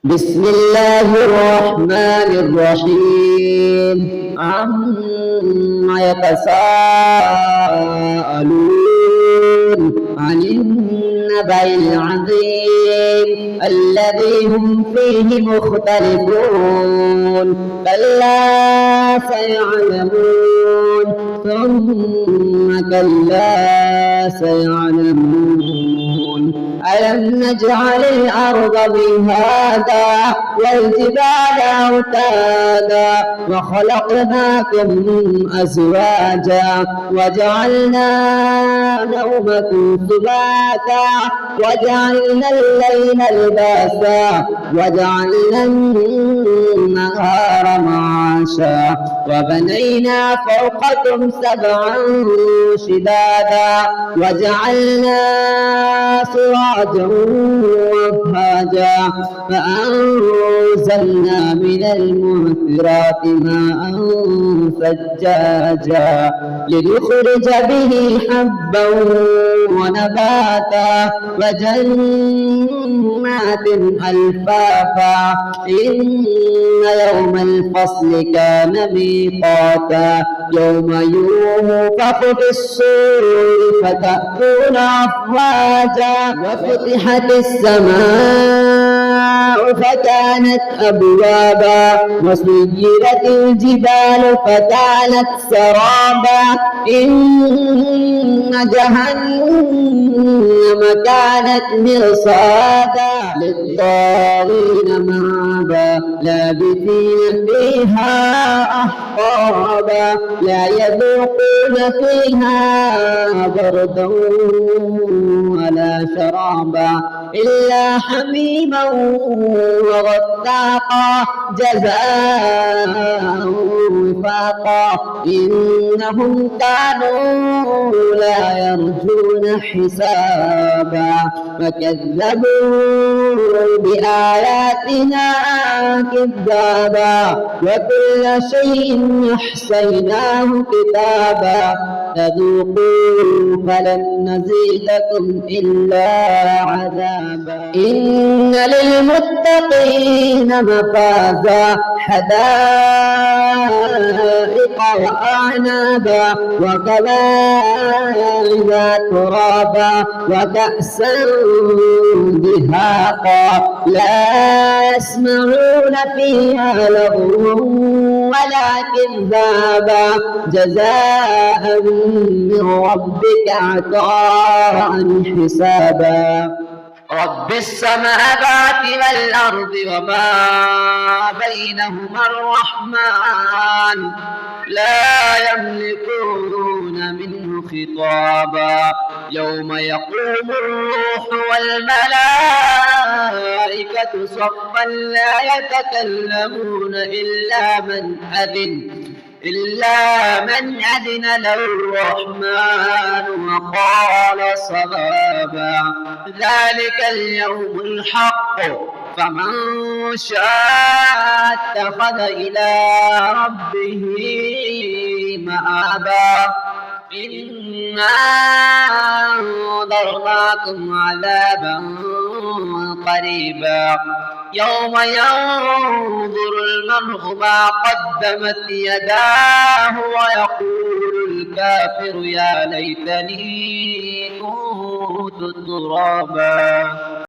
بسم الله الرحمن الرحيم عما يتساءلون عن النبأ العظيم الذي هم فيه مختلفون كلا سيعلمون ثم كلا سيعلمون ألم نجعل الأرض مهادا والجبال أوتادا وخلقناكم أزواجا وجعلنا نومكم سباتا وجعلنا الليل لباسا وجعلنا النهار معاشا وبنينا فوقكم سبعا شدادا وجعلنا سراجا وهاجا فأنزلنا من المعصرات ماء ثجاجا لنخرج به حبا ونباتا وجنات ألفافا إن يوم الفصل كان ميقاتا يوم ينفخ في الصور فتأتون أفواجا وفتحت السماء فكانت أبوابا وسيرت الجبال فكانت سرابا إن جهنم كانت مرصادا للطاغين مآبا لابثين فيها أحقابا لا يذوقون فيها بردا ولا شرابا إلا حميما وغساقا جزاء وفاقا إنهم كانوا لا يرجون حسابا فكذبوا بآياتنا كذابا وكل شيء أحصيناه كتابا فذوقوا فلن نزيدكم إلا عذابا إن للمتقين مفازا حدائق وأعنابا وكواعب ترابا وكأسا دهاقا لا يسمعون فيها لغوا ولا كذابا جزاء من ربك عطاء حسابا رب السماوات والأرض وما بينهما الرحمن لا يملكون منه خطابا يوم يقوم الروح والملائكة صفا لا يتكلمون إلا من أذن له الرحمن وقال صوابا ذلك اليوم الحق فمن شاء اتخذ إلى ربه مآبا إنا أنذرناكم عذابا قريبا يوم ينظر المرء ما قدمت يداه ويقول الكافر يا ليتني كنت ترابا.